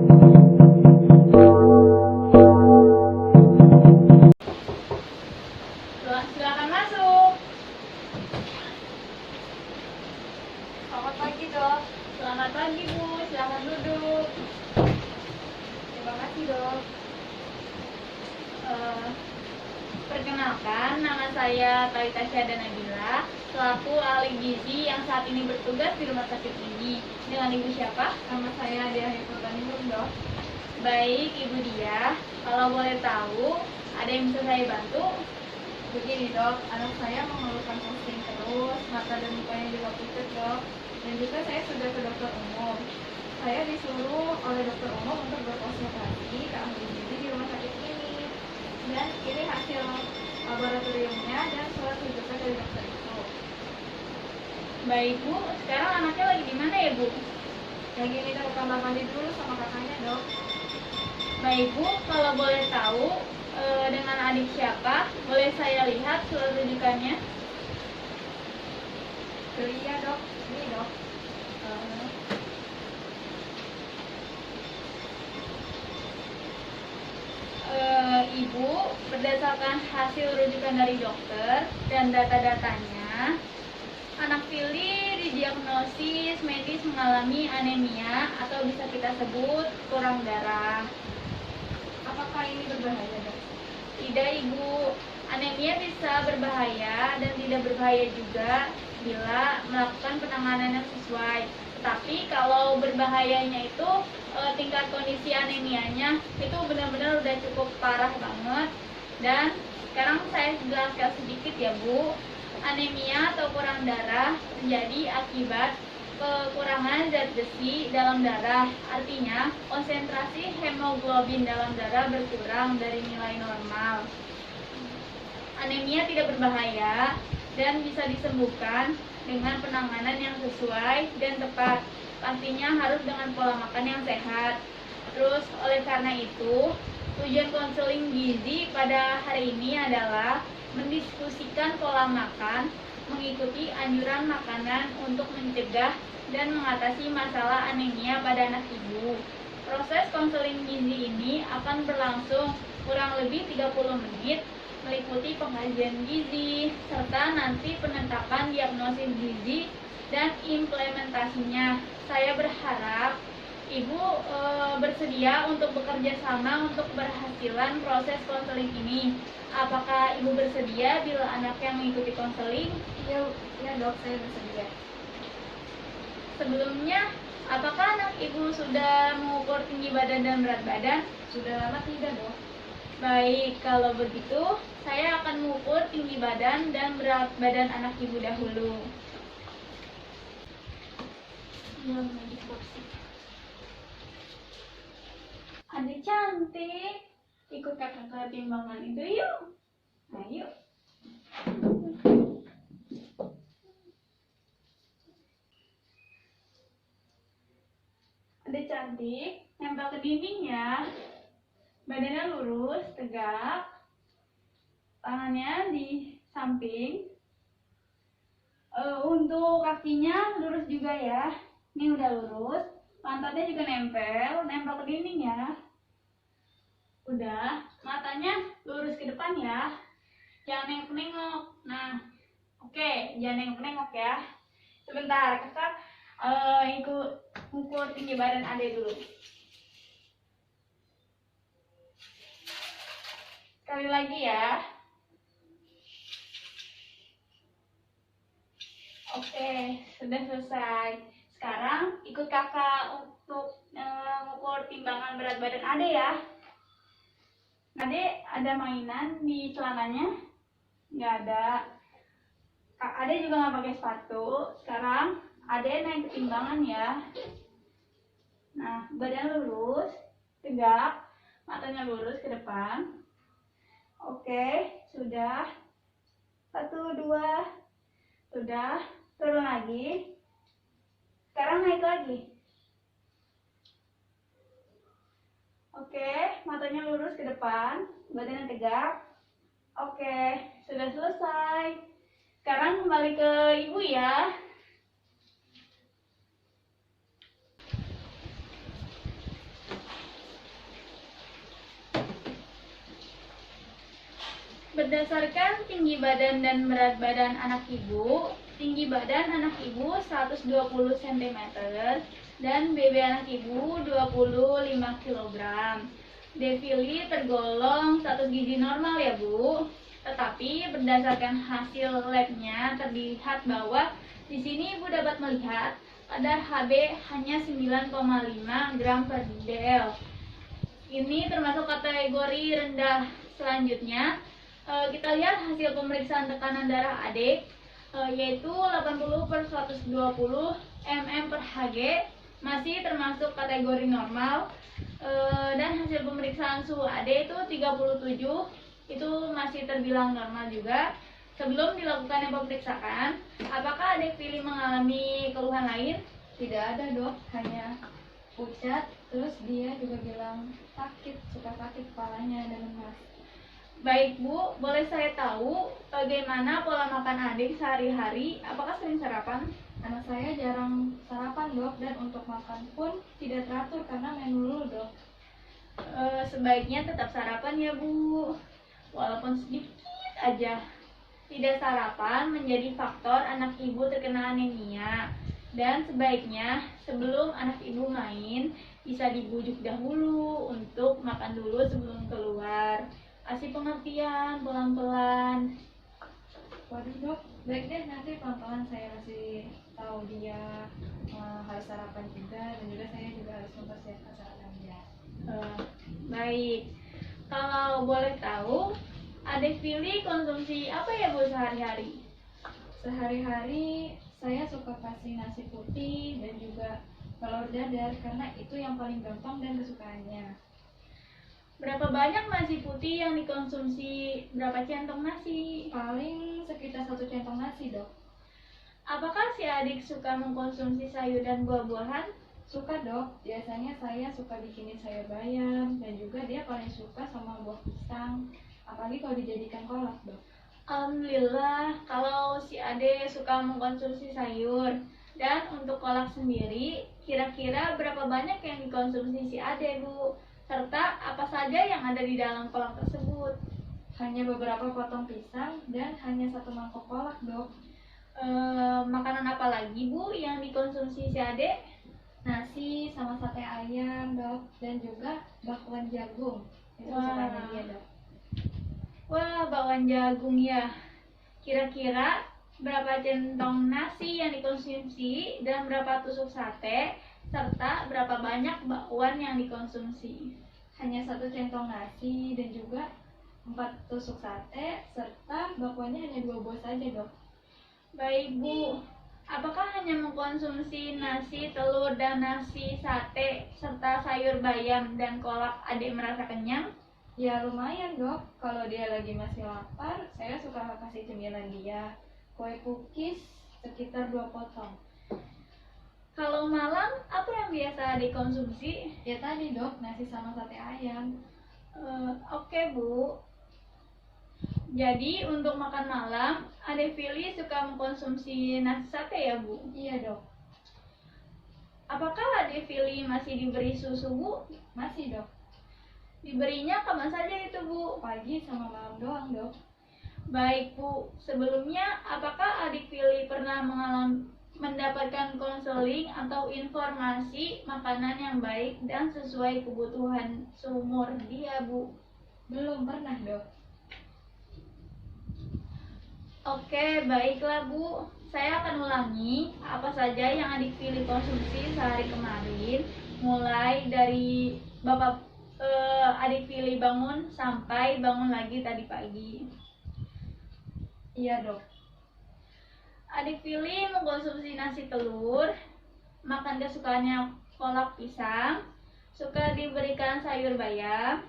Silakan masuk. Selamat pagi, Dok. Selamat pagi, Bu. Silakan duduk. Terima kasih, Dok. Perkenalkan, nama saya Talita Syahda Nabila, selaku ahli gizi yang saat ini bertugas di rumah sakit ini. Dengan Ibu siapa? Nama saya Dia Hipultaningrum, Dok. Baik, Ibu Dia. Kalau boleh tahu, ada yang bisa saya bantu? Begini, Dok, anak saya mengeluhkan pusing terus, mata dan mukanya juga pucat, Dok. Dan juga saya sudah ke dokter umum. Saya disuruh oleh dokter umum untuk berkonsultasi ke ahli gizi di rumah sakit ini. Dan ini hasil laboratoriumnya dan surat rujukan dari dokter itu. Baik, Bu. Sekarang anaknya lagi di mana ya, Bu? Yang ini Dok, kamar mandi dulu sama kakaknya, Dok. Baik, Bu. Kalau boleh tahu, dengan adik siapa? Boleh saya lihat surat rujukannya? Iya, Dok. Ini, Dok. Ibu, berdasarkan hasil rujukan dari dokter dan data-datanya, anak Pilih didiagnosis medis mengalami anemia atau bisa kita sebut kurang darah. Apakah ini berbahaya, Dok? Tidak, Ibu. Anemia bisa berbahaya dan tidak berbahaya juga bila melakukan penanganan yang sesuai. Tetapi kalau berbahayanya itu tingkat kondisi anemianya itu benar-benar udah cukup parah banget. Dan sekarang saya jelaskan sedikit ya, Bu. Anemia atau kurang darah terjadi akibat kekurangan zat besi dalam darah. Artinya konsentrasi hemoglobin dalam darah berkurang dari nilai normal. Anemia tidak berbahaya dan bisa disembuhkan dengan penanganan yang sesuai dan tepat. Pastinya harus dengan pola makan yang sehat. Terus oleh karena itu, tujuan konseling gizi pada hari ini adalah mendiskusikan pola makan, mengikuti anjuran makanan untuk mencegah dan mengatasi masalah anemia pada anak ibu. Proses konseling gizi ini akan berlangsung kurang lebih 30 menit, meliputi pengkajian gizi, serta nanti penetapan diagnosis gizi dan implementasinya. Saya berharap Ibu bersedia untuk bekerja sama untuk keberhasilan proses konseling ini. Apakah Ibu bersedia bila anaknya mengikuti konseling? Iya, Dok, saya bersedia. Sebelumnya, apakah anak Ibu sudah mengukur tinggi badan dan berat badan? Sudah lama tidak, Dok? Baik, kalau begitu saya akan mengukur tinggi badan dan berat badan anak Ibu dahulu. Adik cantik, ikut kakak ke timbangan itu yuk. Ayo. Adik cantik, nempel ke dinding ya. Badannya lurus, tegak. Tangannya di samping. Untuk kakinya lurus juga ya. Ini udah lurus. Pantatnya juga nempel ke dinding ya. Udah, matanya lurus ke depan ya. Jangan nengok-nengok. Nah, oke, jangan nengok-nengok ya. Sebentar, kakak ikut ukur tinggi badan adek dulu. Sekali lagi ya. Oke, sudah selesai. Sekarang ikut kakak untuk mengukur timbangan berat badan adek ya. Adek ada mainan di celananya? Nggak ada. Adek juga nggak pakai sepatu. Sekarang adek naik ke timbangan ya. Nah, badan lurus, tegak, matanya lurus ke depan. Oke, sudah. 1, 2, sudah. Turun lagi. Sekarang naik lagi. Oke, matanya lurus ke depan, badannya tegak. Oke, sudah selesai. Sekarang kembali ke ibu ya. Berdasarkan tinggi badan dan berat badan anak ibu, tinggi badan anak ibu 120 cm dan BB anak ibu 25 kg. Devili tergolong status gizi normal ya Bu. Tetapi berdasarkan hasil labnya terlihat bahwa di sini Ibu dapat melihat kadar HB hanya 9,5 gram per del. Ini termasuk kategori rendah. Selanjutnya kita lihat hasil pemeriksaan tekanan darah adik, yaitu 80/120 mm per Hg, masih termasuk kategori normal. Dan hasil pemeriksaan suhu adik itu 37, itu masih terbilang normal juga. Sebelum dilakukannya pemeriksaan, apakah adik Vili mengalami keluhan lain? Tidak ada dok, hanya pucat, terus dia juga bilang suka sakit kepalanya dan lemas. Baik Bu, boleh saya tahu bagaimana pola makan adik sehari-hari? Apakah sering sarapan? Anak saya jarang sarapan dok, dan untuk makan pun tidak teratur karena menu dulu dok. Sebaiknya tetap sarapan ya Bu, walaupun sedikit aja. Tidak sarapan menjadi faktor anak ibu terkena anemia, dan sebaiknya sebelum anak ibu main bisa dibujuk dahulu untuk makan dulu sebelum keluar. Kasih pengertian pelan-pelan. Waduh dok, baik deh, nanti pelan-pelan saya kasih tahu dia harus sarapan juga, dan juga saya juga harus mempersiapkan sarapan dia. Baik, kalau boleh tahu adik Vili konsumsi apa ya Bu sehari-hari? Sehari-hari saya suka kasih nasi putih dan juga telur dadar karena itu yang paling gampang dan kesukaannya. Berapa banyak nasi putih yang dikonsumsi? Berapa centong nasi? Paling sekitar 1 centong nasi dok. Apakah si adik suka mengkonsumsi sayur dan buah-buahan? Suka dok, biasanya saya suka bikinin sayur bayam, dan juga dia paling suka sama buah pisang, apalagi kalau dijadikan kolak dok. Alhamdulillah kalau si ade suka mengkonsumsi sayur. Dan untuk kolak sendiri, kira-kira berapa banyak yang dikonsumsi si ade Bu? Serta apa saja yang ada di dalam kolak tersebut? Hanya beberapa potong pisang dan hanya 1 mangkok kolak dok. Makanan apa lagi Bu yang dikonsumsi si ade? Nasi sama sate ayam dok, dan juga bakwan jagung. Itu kesukaannya dia dok. Wah, bakwan jagung ya. Kira-kira berapa centong nasi yang dikonsumsi dan berapa tusuk sate, serta berapa banyak bakwan yang dikonsumsi? Hanya 1 centong nasi dan juga 4 tusuk sate, serta bakwannya hanya 2 buah saja dok. Baik Bu, apakah hanya mengkonsumsi nasi, telur, dan nasi, sate, serta sayur bayam dan kolak adik merasa kenyang? Ya lumayan dok, kalau dia lagi masih lapar, saya suka kasih cemilan dia. Kue cookies sekitar 2 potong. Kalau malam, apa yang biasa dikonsumsi? Ya tadi dok, nasi sama sate ayam. Oke Bu. Jadi untuk makan malam, adik Vili suka mengkonsumsi nasi sate ya Bu? Iya dok. Apakah adik Vili masih diberi susu Bu? Masih dok. Diberinya kapan saja itu Bu? Pagi sama malam doang dok. Baik Bu, sebelumnya apakah adik Vili pernah mendapatkan konseling atau informasi makanan yang baik dan sesuai kebutuhan seumur dia Bu? Belum pernah dok. Oke, baiklah Bu. Saya akan ulangi apa saja yang adik Vili konsumsi sehari kemarin, mulai dari adik Vili bangun sampai bangun lagi tadi pagi. Iya dok. Adik Vili mengkonsumsi nasi telur, makan kesukaannya kolak pisang, suka diberikan sayur bayam.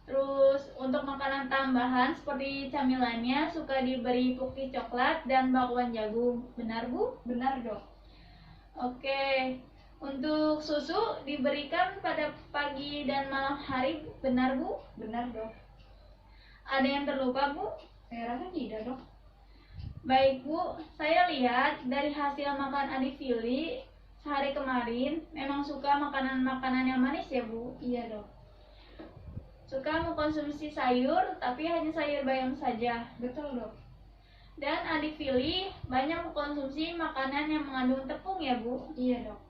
Terus untuk makanan tambahan seperti camilannya suka diberi cookie coklat dan bakwan jagung. Benar Bu? Benar dok. Oke. Untuk susu diberikan pada pagi dan malam hari. Benar Bu? Benar dok. Ada yang terlupa Bu? Saya rasa tidak dok. Baik Bu, saya lihat dari hasil makan adik Vili sehari kemarin memang suka makanan-makanan yang manis ya Bu? Iya dok. suka mengkonsumsi sayur, tapi hanya sayur bayam saja. Betul, Dok. Dan adik Vili banyak mengkonsumsi makanan yang mengandung tepung ya, Bu? Iya, Dok.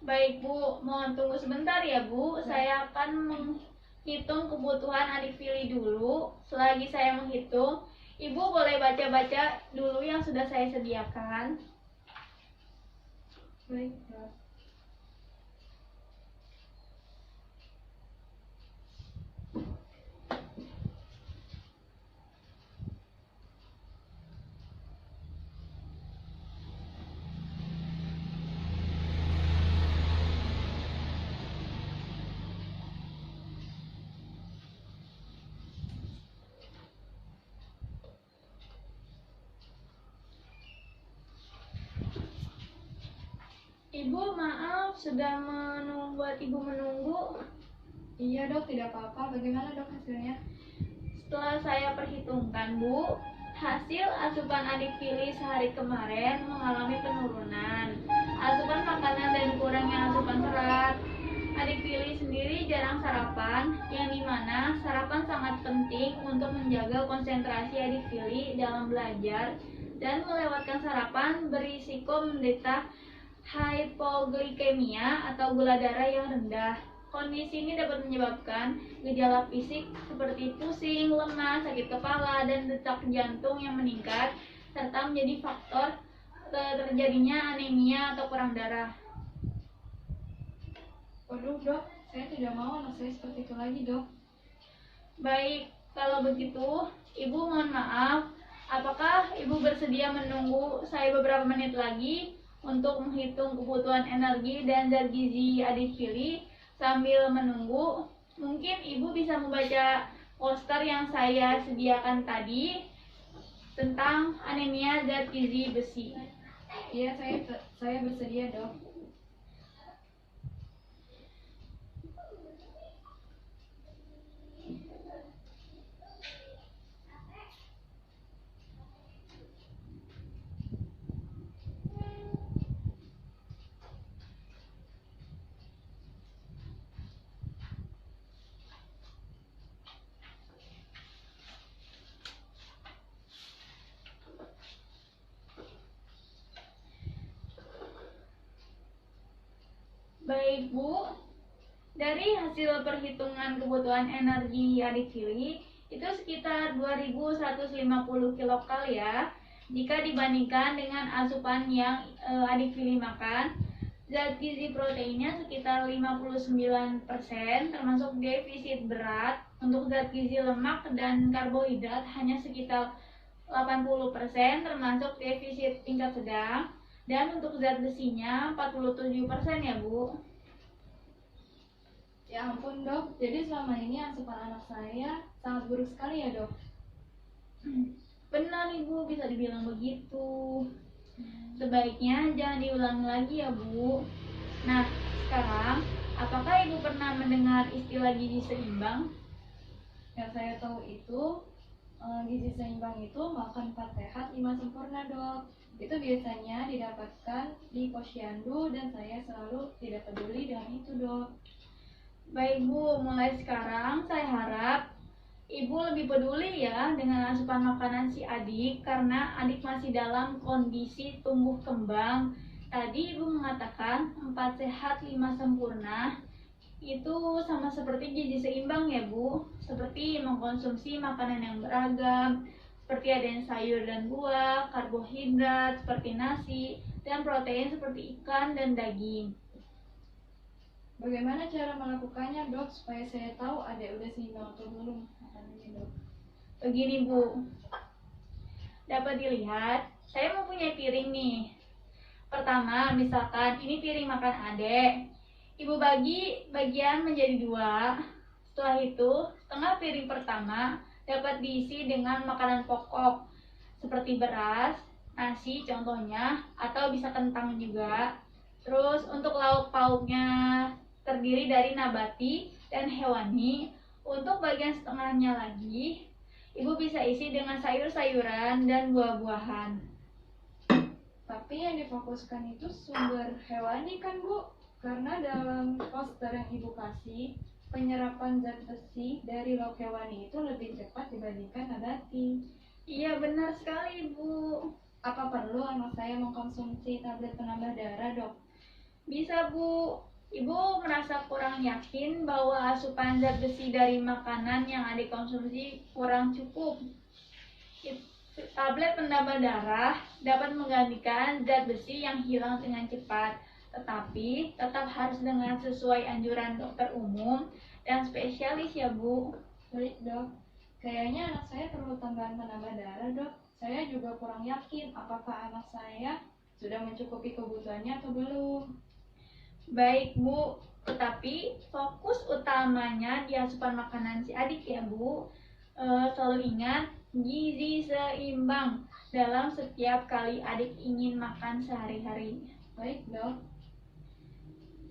Baik, Bu. Mohon tunggu sebentar ya, Bu. Saya akan menghitung kebutuhan adik Vili dulu. Selagi saya menghitung, Ibu boleh baca-baca dulu yang sudah saya sediakan. Baik, Dok. Ibu, maaf sudah membuat Ibu menunggu. Iya, Dok, tidak apa-apa. Bagaimana, Dok, hasilnya? Setelah saya perhitungkan, Bu, hasil asupan adik Vili sehari kemarin mengalami penurunan. Asupan makanan dan kurangnya asupan serat. Adik Vili sendiri jarang sarapan, yang dimana sarapan sangat penting untuk menjaga konsentrasi adik Vili dalam belajar, dan melewatkan sarapan berisiko menderita hypoglikemia atau gula darah yang rendah. Kondisi ini dapat menyebabkan gejala fisik seperti pusing, lemas, sakit kepala, dan detak jantung yang meningkat, serta menjadi faktor terjadinya anemia atau kurang darah. Waduh, Dok, saya tidak mau anak saya seperti itu lagi, Dok. Baik, kalau begitu, Ibu mohon maaf. Apakah Ibu bersedia menunggu saya beberapa menit lagi untuk menghitung kebutuhan energi dan zat gizi adik Vili? Sambil menunggu, mungkin Ibu bisa membaca poster yang saya sediakan tadi tentang anemia zat gizi besi. Iya, saya bersedia, Dok. Baik, Bu. Dari hasil perhitungan kebutuhan energi adik Vili, itu sekitar 2150 kilokal ya. Jika dibandingkan dengan asupan yang adik Vili makan, zat gizi proteinnya sekitar 59%, termasuk defisit berat. Untuk zat gizi lemak dan karbohidrat hanya sekitar 80%, termasuk defisit tingkat sedang. Dan untuk zat besinya 47% ya, Bu. Ya ampun, Dok. Jadi selama ini asupan anak saya sangat buruk sekali ya, Dok? Benar, Ibu, bisa dibilang begitu. Sebaiknya jangan diulangi lagi ya, Bu. Nah, sekarang apakah Ibu pernah mendengar istilah gizi seimbang? Yang saya tahu itu gizi seimbang itu makan 4 sehat 5 sempurna, Dok. Itu biasanya didapatkan di posyandu dan saya selalu tidak peduli dengan itu, Dok. Baik, Bu, mulai sekarang saya harap Ibu lebih peduli ya dengan asupan makanan si adik, karena adik masih dalam kondisi tumbuh kembang. Tadi Ibu mengatakan 4 sehat 5 sempurna. Itu sama seperti gizi seimbang ya, Bu. Seperti mengkonsumsi makanan yang beragam, seperti ada yang sayur dan buah, karbohidrat seperti nasi, dan protein seperti ikan dan daging. Bagaimana cara melakukannya, Dok, supaya saya tahu adik udah seimbang atau belum makanannya, Dok? Begini, Bu. Dapat dilihat, saya mempunyai piring nih. Pertama, misalkan ini piring makan adek. Ibu bagi bagian menjadi 2. Setelah itu, setengah piring pertama dapat diisi dengan makanan pokok seperti beras, nasi contohnya, atau bisa kentang juga. Terus untuk lauk pauknya terdiri dari nabati dan hewani. Untuk bagian setengahnya lagi, Ibu bisa isi dengan sayur-sayuran dan buah-buahan. Tapi yang difokuskan itu sumber hewani kan, Bu? Karena dalam poster yang Ibu kasih penyerapan zat besi dari lauk hewani itu lebih cepat dibandingkan nabati. Iya, benar sekali, Bu. Apa perlu anak saya mengkonsumsi tablet penambah darah, Dok? Bisa, Bu. Ibu merasa kurang yakin bahwa asupan zat besi dari makanan yang adik konsumsi kurang cukup. Tablet penambah darah dapat menggantikan zat besi yang hilang dengan cepat, tetapi tetap harus dengan sesuai anjuran dokter umum dan spesialis ya, Bu. Baik, Dok. Kayaknya anak saya perlu tambahan penambah darah, Dok. Saya juga kurang yakin apakah anak saya sudah mencukupi kebutuhannya atau belum. Baik, Bu. Tetapi fokus utamanya di asupan makanan si adik ya, Bu. Selalu ingat gizi seimbang dalam setiap kali adik ingin makan sehari-hari. Baik, Dok.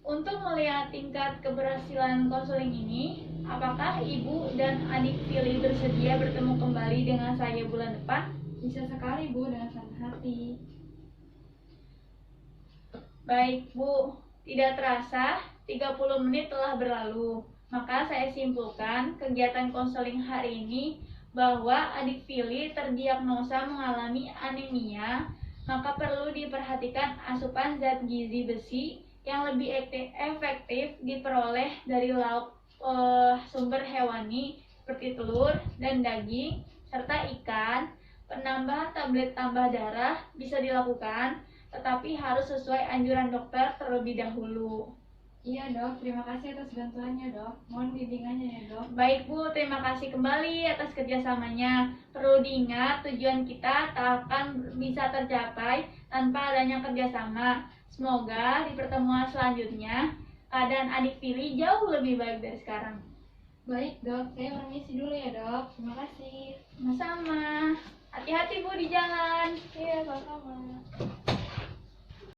Untuk melihat tingkat keberhasilan konseling ini, apakah ibu dan adik Pilih bersedia bertemu kembali dengan saya bulan depan? Bisa sekali, Bu, dengan senang hati. Baik, Bu. Tidak terasa, 30 menit telah berlalu. Maka saya simpulkan kegiatan konseling hari ini bahwa adik Pilih terdiagnosa mengalami anemia, maka perlu diperhatikan asupan zat gizi besi yang lebih efektif diperoleh dari lauk sumber hewani seperti telur dan daging serta ikan. Penambahan tablet tambah darah bisa dilakukan, tetapi harus sesuai anjuran dokter terlebih dahulu. Iya, Dok. Terima kasih atas bantuannya, Dok. Mohon bimbingannya ya, Dok. Baik, Bu. Terima kasih kembali atas kerjasamanya. Perlu diingat, tujuan kita tak akan bisa tercapai tanpa adanya kerjasama. Semoga di pertemuan selanjutnya, keadaan adik Pilih jauh lebih baik dari sekarang. Baik, Dok. Saya permisi dulu ya, Dok. Terima kasih. Sama-sama. Hati-hati, Bu, di jalan. Iya, sama-sama.